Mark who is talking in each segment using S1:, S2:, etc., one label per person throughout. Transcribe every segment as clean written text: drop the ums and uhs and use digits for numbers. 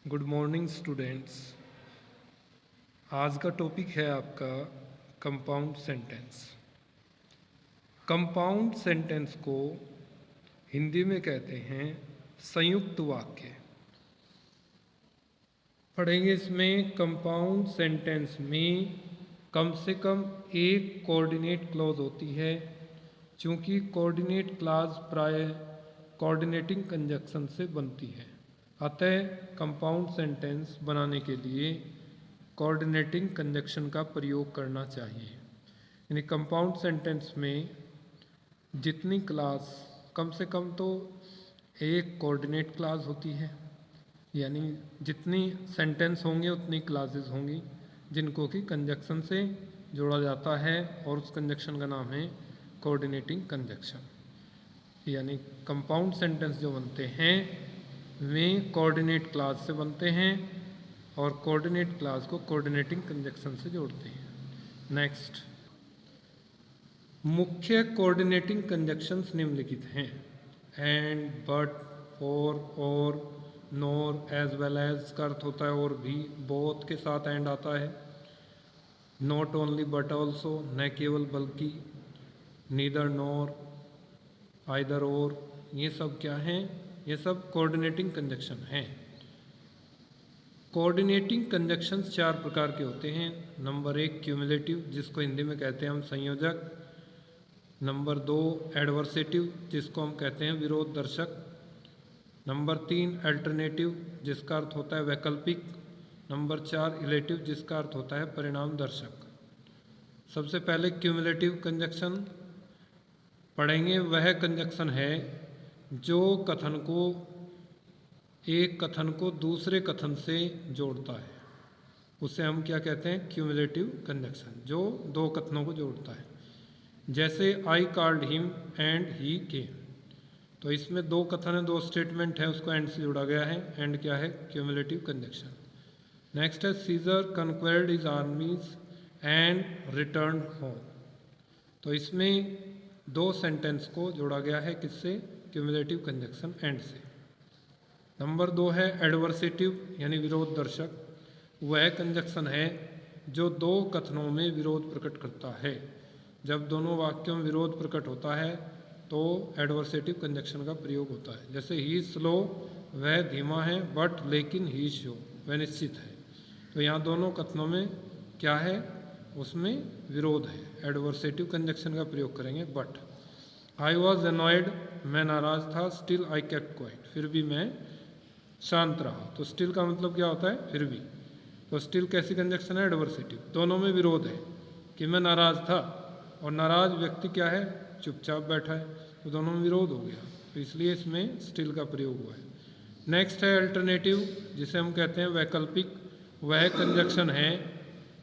S1: Good morning students. आज का topic है आपका कंपाउंड सेंटेंस। कंपाउंड सेंटेंस को हिंदी में कहते हैं संयुक्त वाक्य। पढ़ेंगे इसमें कंपाउंड सेंटेंस में कम से कम एक कोऑर्डिनेट क्लॉज होती है, क्योंकि कोऑर्डिनेट क्लॉज प्राय कोऑर्डिनेटिंग कंजक्शन से बनती है। अतः कंपाउंड सेंटेंस बनाने के लिए कोऑर्डिनेटिंग कंजक्शन का प्रयोग करना चाहिए। यानी कंपाउंड सेंटेंस में जितनी क्लास कम से कम तो एक कोऑर्डिनेट क्लास होती है, यानी जितनी सेंटेंस होंगे उतनी क्लासेस होंगी जिनको कि कंजक्शन से जोड़ा जाता है, और उस कंजक्शन का नाम है कोऑर्डिनेटिंग कंजक्शन। यानी कंपाउंड सेंटेंस जो बनते हैं वे कोऑर्डिनेट क्लास से बनते हैं और कोऑर्डिनेट क्लास को कोऑर्डिनेटिंग कंजक्शन से जोड़ते हैं। नेक्स्ट, मुख्य कोऑर्डिनेटिंग कंजक्शंस निम्नलिखित हैं: एंड, बट, फॉर, और, नॉर, एज वेल एज का अर्थ होता है और भी, बोथ के साथ एंड आता है, नॉट ओनली बट ऑल्सो, न केवल बल्कि, नीदर नॉर, आइदर और, ये सब क्या हैं? ये सब कोऑर्डिनेटिंग कंजक्शन हैं। कोऑर्डिनेटिंग कंजक्शंस चार प्रकार के होते हैं। नंबर 1 क्यूमुलेटिव, जिसको हिंदी में कहते हैं हम संयोजक। नंबर 2 एडवर्सेटिव, जिसको हम कहते हैं विरोध दर्शक। नंबर 3 अल्टरनेटिव, जिसका अर्थ होता है वैकल्पिक। नंबर 4 इलेटिव, जिसका अर्थ होता है परिणाम दर्शक। सबसे पहले क्यूमुलेटिव कंजक्शन पढ़ेंगे। वह कंजक्शन है जो एक कथन को दूसरे कथन से जोड़ता है, उसे हम क्या कहते हैं? क्यूमुलेटिव कंजक्शन, जो दो कथनों को जोड़ता है। जैसे I called him and he came, तो इसमें दो कथन है, दो स्टेटमेंट है, उसको एंड से जोड़ा गया है। एंड क्या है? Cumulative conjunction. नेक्स्ट है Caesar conquered his armies and return home, तो इसमें दो सेंटेंस को जोड़ा गया है, किससे? क्यूमुलेटिव कंजक्शन एंड से। नंबर 2 है एडवर्सेटिव, यानी विरोध दर्शक। वह कंजक्शन है जो दो कथनों में विरोध प्रकट करता है। जब दोनों वाक्यों में विरोध प्रकट होता है तो एडवर्सेटिव कंजक्शन का प्रयोग होता है। जैसे ही स्लो, वह धीमा है, बट लेकिन ही शो, वह निश्चित है। तो यहाँ दोनों कथनों में क्या है? उसमें विरोध है, एडवर्सेटिव कंजक्शन का प्रयोग करेंगे। बट आई वॉज एनॉयड, मैं नाराज था। स्टिल आई केप्ट क्वाइट, फिर भी मैं शांत रहा। तो स्टिल का मतलब क्या होता है? फिर भी। तो स्टिल कैसी कंजक्शन है? एडवर्सेटिव। दोनों में विरोध है कि मैं नाराज था और नाराज व्यक्ति क्या है? चुपचाप बैठा है, तो दोनों में विरोध हो गया, तो इसलिए इसमें स्टिल का प्रयोग हुआ है। नेक्स्ट है अल्टरनेटिव, जिसे हम कहते हैं वैकल्पिक। वह कंजक्शन है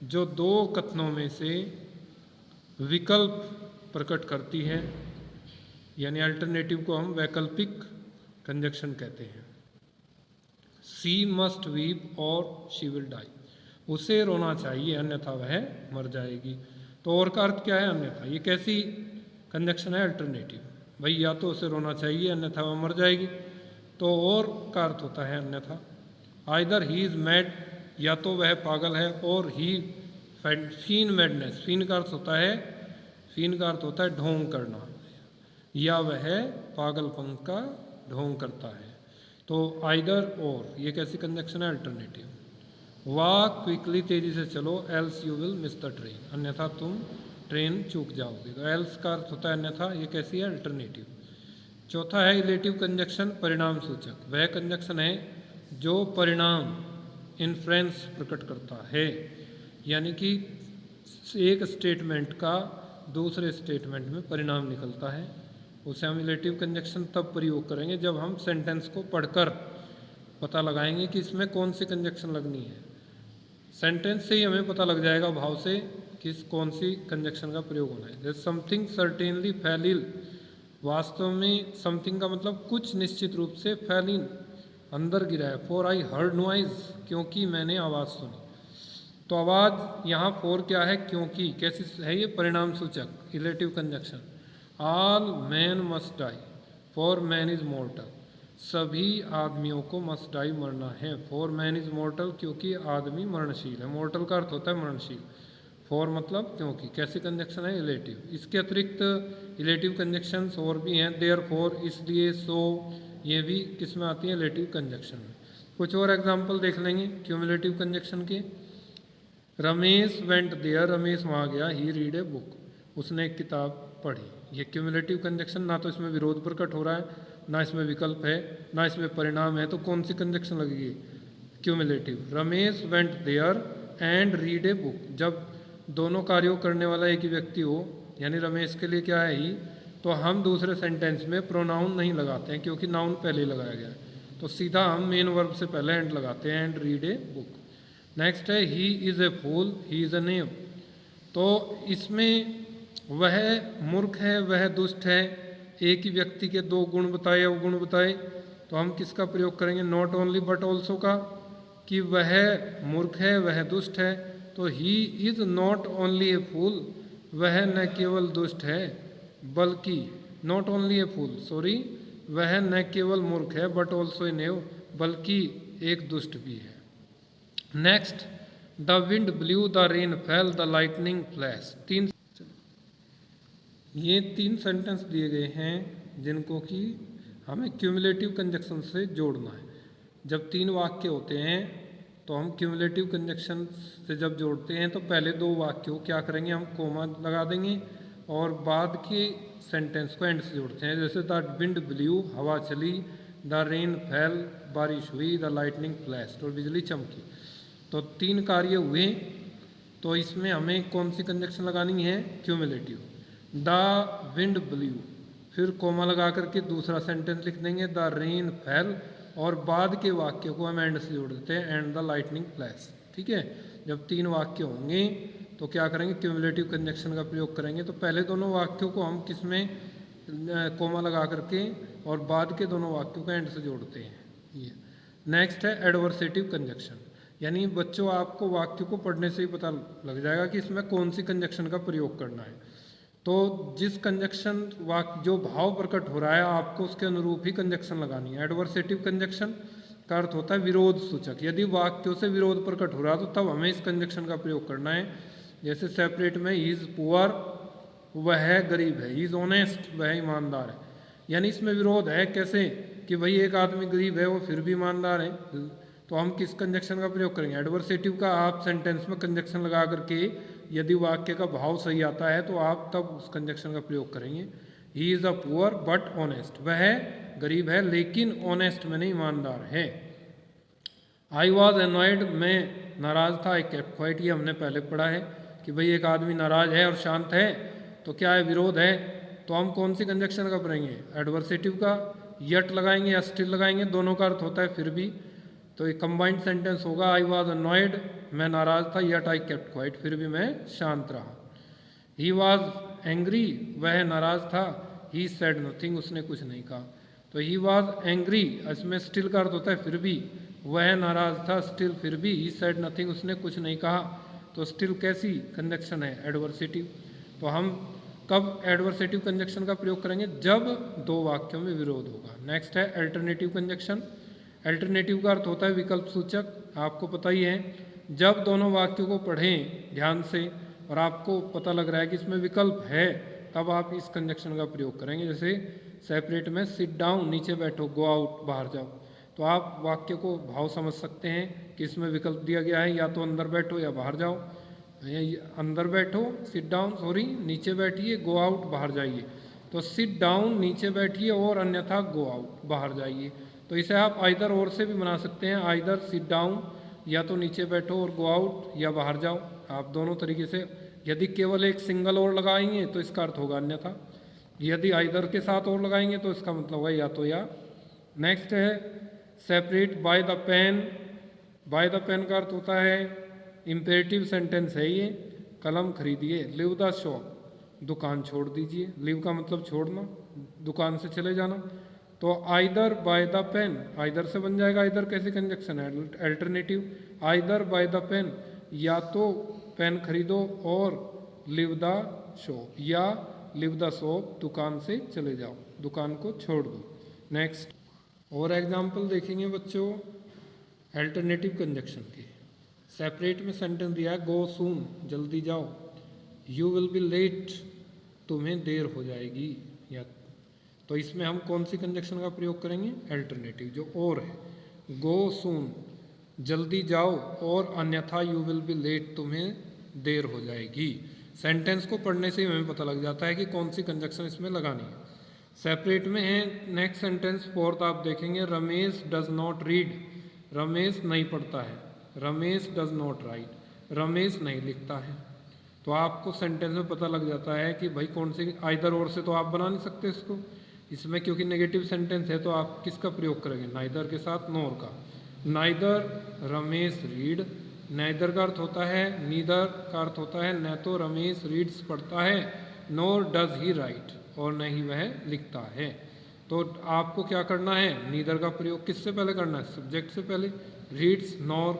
S1: जो दो कथनों में से विकल्प प्रकट करती है, यानी अल्टरनेटिव को हम वैकल्पिक कंजक्शन कहते हैं। शी मस्ट वीप और शी विल डाई, उसे रोना चाहिए अन्यथा वह मर जाएगी। तो और का अर्थ क्या है? अन्यथा। ये कैसी कंजक्शन है? अल्टरनेटिव। भाई या तो उसे रोना चाहिए अन्यथा वह मर जाएगी, तो और का अर्थ होता है अन्यथा। आइदर ही इज मैड, या तो वह पागल है, और ही फीन मैडनेस, फीन का अर्थ होता है ढोंग करना, या वह पागलपन का ढोंग करता है। तो आइदर और, ये कैसी कंजक्शन है? अल्टरनेटिव। वॉक क्विकली, तेजी से चलो, else you will miss the train, अन्यथा तुम ट्रेन चूक जाओगे। तो एल्स का अर्थ होता है अन्यथा, ये कैसी है? अल्टरनेटिव। चौथा है इलेटिव कंजक्शन, परिणाम सूचक। वह कंजक्शन है जो परिणाम, इन्फ्रेंस प्रकट करता है, यानी कि एक स्टेटमेंट का दूसरे स्टेटमेंट में परिणाम निकलता है, उसे हम इलेटिव कंजक्शन तब प्रयोग करेंगे जब हम सेंटेंस को पढ़कर पता लगाएंगे कि इसमें कौन सी कंजक्शन लगनी है। सेंटेंस से ही हमें पता लग जाएगा भाव से कि कौन सी कंजक्शन का प्रयोग होना है। जैसे समथिंग सर्टेनली फेल इल, वास्तव में समथिंग का मतलब कुछ निश्चित रूप से, फेल इन अंदर गिरा है। फॉर आई हर्ड नॉइज, क्योंकि मैंने आवाज़ सुनी। तो आवाज़ यहाँ फॉर क्या है? क्योंकि। कैसी है ये? परिणाम सूचक, illative conjunction. All man must die, for man is mortal. सभी आदमियों को मस्ट डाई मरना है। फॉर मैन इज मॉर्टल, क्योंकि आदमी मरणशील है। मॉर्टल का अर्थ होता है मरणशील। फॉर मतलब क्योंकि। कैसी कंजक्शन है? इलेटिव। इसके अतिरिक्त इलेटिव कंजक्शंस और भी हैं। देयर फॉर, इसलिए, सो, ये भी किस में आती है? इलेटिव कंजक्शन में। कुछ और एग्जाम्पल देख लेंगे क्यूमुलेटिव कंजक्शन के। रमेश वेंट देयर, रमेश वहाँ गया। ही रीड ए बुक, उसने एक किताब पढ़ी। ये क्यूमुलेटिव कंजक्शन, ना तो इसमें विरोध प्रकट हो रहा है, ना इसमें विकल्प है, ना इसमें परिणाम है, तो कौन सी कंजक्शन लगेगी? Cumulative. Ramesh went there and read a book, जब दोनों कार्यों करने वाला एक ही व्यक्ति हो, यानी रमेश के लिए क्या है? ही, तो हम दूसरे सेंटेंस में प्रोनाउन नहीं लगाते हैं, क्योंकि नाउन पहले ही लगाया गया है, तो सीधा हम मेन वर्ब से पहले एंड लगाते हैं, and read a book. Next है he is a fool, he is a name. तो इसमें वह मूर्ख है, वह दुष्ट है, एक ही व्यक्ति के दो गुण बताए, अवगुण बताए, तो हम किसका प्रयोग करेंगे? नॉट ओनली बट ऑल्सो का, कि वह मूर्ख है, वह दुष्ट है, तो he is not only a fool, वह न केवल दुष्ट है बल्कि, not only a fool, sorry, वह न केवल मूर्ख है, बट ऑल्सो ए नेव, बल्कि एक दुष्ट भी है। Next, the wind blue, the rain fail, the lightning flash. ये तीन सेंटेंस दिए गए हैं जिनको कि हमें क्यूमुलेटिव कंजक्शन से जोड़ना है। जब तीन वाक्य होते हैं तो हम क्यूमुलेटिव कंजक्शन से जब जोड़ते हैं तो पहले दो वाक्यों क्या करेंगे? हम कोमा लगा देंगे और बाद के सेंटेंस को एंड से जोड़ते हैं। जैसे द विंड ब्ल्यू, हवा चली, द रेन फेल, बारिश हुई, द लाइटनिंग फ्लैश्ड, और बिजली चमकी। तो तीन कार्य हुए, तो इसमें हमें कौन सी कंजक्शन लगानी है? क्यूमुलेटिव। द विंड ब्ल्यू, फिर कोमा लगा करके दूसरा सेंटेंस लिख देंगे, द रेन फेल, और बाद के वाक्य को हम एंड से जोड़ देते हैं, एंड द लाइटनिंग फ्लैश। ठीक है, जब तीन वाक्य होंगे तो क्या करेंगे? क्यूमुलेटिव कंजक्शन का प्रयोग करेंगे। तो पहले दोनों वाक्यों को हम किस में कोमा लगा करके और बाद के दोनों वाक्यों को एंड से जोड़ते हैं। ये नेक्स्ट है एडवर्सेटिव कंजक्शन, यानी बच्चों आपको वाक्य को पढ़ने से ही पता लग जाएगा कि इसमें कौन सी कंजक्शन का प्रयोग करना है। तो जिस कंजक्शन वाक्य जो भाव प्रकट हो रहा है आपको उसके अनुरूप ही कंजक्शन लगानी है। एडवर्सेटिव कंजक्शन का अर्थ होता है विरोध सूचक। यदि वाक्यों से विरोध प्रकट हो रहा है तो तब हमें इस कंजक्शन का प्रयोग करना है। जैसे सेपरेट में ही इज़ पुअर, वह गरीब है, ही इज़ ऑनेस्ट, वह ईमानदार है, यानी इसमें विरोध है। कैसे? कि भाई एक आदमी गरीब है वो फिर भी ईमानदार है, तो हम किस कंजक्शन का प्रयोग करेंगे? एडवर्सेटिव का। आप सेंटेंस में कंजक्शन लगा करके यदि वाक्य का भाव सही आता है तो आप तब उस कंजक्शन का प्रयोग करेंगे। He is a poor but honest, वह गरीब है लेकिन ऑनेस्ट में नहीं, ईमानदार है। आई वॉज एनॉयड, मैं नाराज था, आई केप्ट क्वाइट, ये हमने पहले पढ़ा है कि भाई एक आदमी नाराज है और शांत है तो क्या है? विरोध है। तो हम कौन सी कंजक्शन का पढ़ेंगे? एडवर्सेटिव का। यट लगाएंगे या स्टिल लगाएंगे, दोनों का अर्थ होता है फिर भी। तो एक कंबाइंड सेंटेंस होगा, आई वॉज अनॉयड, मैं नाराज था, यट आई केप्ट क्वाइट, फिर भी मैं शांत रहा। ही वॉज एंग्री, वह नाराज था, ही सेड नथिंग, उसने कुछ नहीं कहा। तो ही वॉज एंग्री, इसमें स्टिल का अर्थ होता है फिर भी, वह नाराज था, स्टिल फिर भी, ही सेड नथिंग, उसने कुछ नहीं कहा। तो स्टिल कैसी कंजक्शन है? एडवर्सेटिव। तो हम कब एडवर्सेटिव कंजक्शन का प्रयोग करेंगे? जब दो वाक्यों में विरोध होगा। नेक्स्ट है अल्टरनेटिव कंजक्शन। अल्टरनेटिव का अर्थ होता है विकल्प सूचक। आपको पता ही है, जब दोनों वाक्यों को पढ़ें ध्यान से और आपको पता लग रहा है कि इसमें विकल्प है, तब आप इस कंजक्शन का प्रयोग करेंगे। जैसे सेपरेट में सिट डाउन, नीचे बैठो, गो आउट, बाहर जाओ। तो आप वाक्य को भाव समझ सकते हैं कि इसमें विकल्प दिया गया है, या तो अंदर बैठो या बाहर जाओ। अंदर बैठो सिट डाउन, सॉरी नीचे बैठिए, गो आउट बाहर जाइए। तो सिट डाउन नीचे बैठिए और अन्यथा गो आउट बाहर जाइए। तो इसे आप आइदर और से भी बना सकते हैं, आइदर सिट डाउन या तो नीचे बैठो और गो आउट या बाहर जाओ, आप दोनों तरीके से। यदि केवल एक सिंगल और लगाएंगे तो इसका अर्थ होगा अन्यथा, यदि आइदर के साथ और लगाएंगे तो इसका मतलब होगा या तो या। नेक्स्ट है separate by the pen. By the pen का अर्थ होता है इम्पेरेटिव सेंटेंस है ये, कलम खरीदिए। लिव द शॉप, दुकान छोड़ दीजिए। लिव का मतलब छोड़ना, दुकान से चले जाना। तो either buy the pen, either से बन जाएगा। आइदर कैसी कंजक्शन है? Alternative. Either buy the pen, या तो पेन खरीदो और लिव द शॉप, या लिव द शॉप, दुकान से चले जाओ, दुकान को छोड़ दो। नेक्स्ट, और एग्जाम्पल देखेंगे बच्चों अल्टरनेटिव कंजक्शन के। सेपरेट में सेंटेंस दिया है गो सून, जल्दी जाओ। यू विल बी लेट, तुम्हें देर हो जाएगी। या तो इसमें हम कौन सी कंजक्शन का प्रयोग करेंगे? अल्टरनेटिव, जो और है। गो सून, जल्दी जाओ, और अन्यथा यू विल बी लेट, तुम्हें देर हो जाएगी। सेंटेंस को पढ़ने से ही हमें पता लग जाता है कि कौन सी कंजक्शन इसमें लगानी है। सेपरेट में है नेक्स्ट सेंटेंस फोर्थ, आप देखेंगे Ramesh does not read, Ramesh नहीं पढ़ता है। Ramesh does not right, Ramesh नहीं लिखता है। तो आपको सेंटेंस में पता लग जाता है कि भाई कौन सी, आइदर और से तो आप बना नहीं सकते इसको, इसमें क्योंकि नेगेटिव सेंटेंस है तो आप किसका प्रयोग करेंगे? नाइदर के साथ नोर का। नाइदर रमेश रीड, नाइदर का अर्थ होता है, नीदर का अर्थ होता है न तो रमेश रीड्स पढ़ता है, नोर डज ही राइट, और न ही वह लिखता है। तो आपको क्या करना है? नीदर का प्रयोग किससे पहले करना है? सब्जेक्ट से पहले, रीड्स नोर।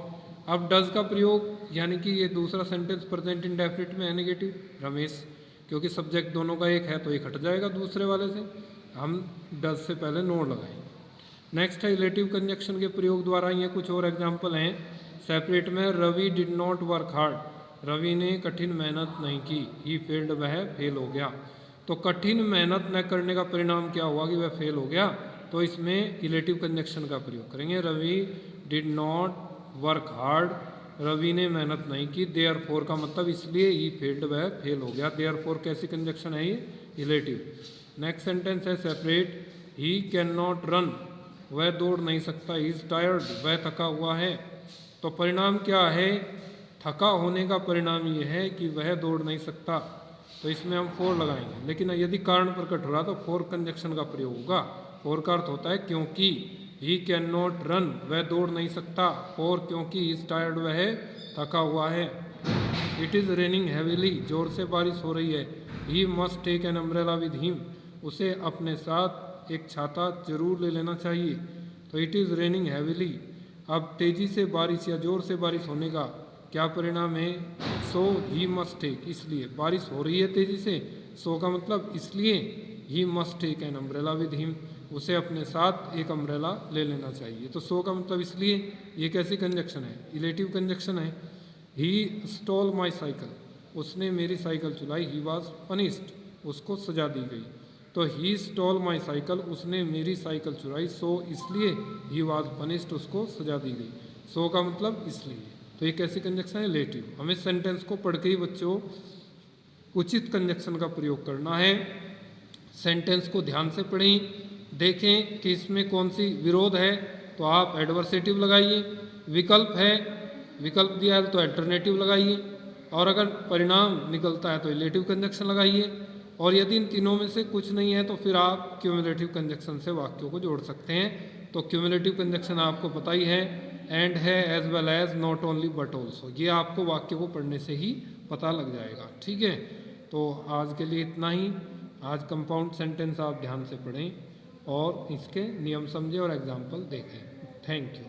S1: अब डज का प्रयोग, यानी कि ये दूसरा सेंटेंस प्रेजेंट इंडेफिनिट में है नेगेटिव, रमेश, क्योंकि सब्जेक्ट दोनों का एक है तो एक हट जाएगा दूसरे वाले से, हम डज से पहले नोर लगाएंगे। नेक्स्ट है रिलेटिव कंजक्शन के प्रयोग द्वारा, ये कुछ और एग्जाम्पल हैं। सेपरेट में Ravi did not work hard, Ravi ने कठिन मेहनत नहीं की। ही फेल्ड, वह फेल हो गया। तो कठिन मेहनत न करने का परिणाम क्या हुआ कि वह फेल हो गया, तो इसमें रिलेटिव कंजक्शन का प्रयोग करेंगे। Ravi did not work hard, Ravi ने मेहनत नहीं की। देयरफॉर का मतलब इसलिए, ही फेल्ड, वह फेल हो गया। देयरफॉर कैसी कंजक्शन है? ये रिलेटिव। नेक्स्ट सेंटेंस है separate, he can not run, वह दौड़ नहीं सकता। ही इज टायर्ड, वह थका हुआ है। तो परिणाम क्या है? थका होने का परिणाम ये है कि वह दौड़ नहीं सकता, तो इसमें हम फोर लगाएंगे। लेकिन यदि कारण प्रकट हो रहा तो फोर कंजक्शन का प्रयोग होगा। फोर का अर्थ होता है क्योंकि, ही कैन नॉट रन, वह दौड़ नहीं सकता। फोर, क्योंकि, ही इज टायर्ड, वह थका हुआ है। इट इज़ रेनिंग हैवीली, जोर से बारिश हो रही है। He must take an umbrella with him, उसे अपने साथ एक छाता जरूर ले लेना चाहिए। तो इट इज़ रेनिंग हैवीली। अब तेज़ी से बारिश या जोर से बारिश होने का क्या परिणाम है? सो ही मस्ट टेक, इसलिए बारिश हो रही है तेज़ी से, सो का मतलब इसलिए, he must take an umbrella with him, उसे अपने साथ एक अम्ब्रेला ले लेना चाहिए। तो सो का मतलब इसलिए, ये कैसी कंजक्शन है? रिलेटिव कंजक्शन है। ही स्टॉल माई साइकिल, उसने मेरी साइकिल चुराई। ही वॉज पनिश्ड, उसको सजा दी गई। तो ही स्टॉल माई साइकिल, उसने मेरी साइकिल चुराई। सो इसलिए, ही वॉज पनिश्ड, उसको सजा दी गई। सो का मतलब इसलिए। तो ये कैसी कंजक्शन है? रिलेटिव। हमें सेंटेंस को पढ़ के ही बच्चों उचित कंजक्शन का प्रयोग करना है। सेंटेंस को ध्यान से पढ़ें, देखें कि इसमें कौन सी विरोध है तो आप एडवर्सेटिव लगाइए, विकल्प है, विकल्प दिया है तो अल्टरनेटिव लगाइए, और अगर परिणाम निकलता है तो रिलेटिव कंजक्शन लगाइए, और यदि इन तीनों में से कुछ नहीं है तो फिर आप क्यूमुलेटिव कंजक्शन से वाक्यों को जोड़ सकते हैं। तो क्यूमुलेटिव कंजक्शन आपको पता ही है, एंड है, as well as, not only but also, ये आपको वाक्य को पढ़ने से ही पता लग जाएगा। ठीक है, तो आज के लिए इतना ही। आज कंपाउंड सेंटेंस आप ध्यान से पढ़ें और इसके नियम समझें और एग्जाम्पल देखें। Thank you.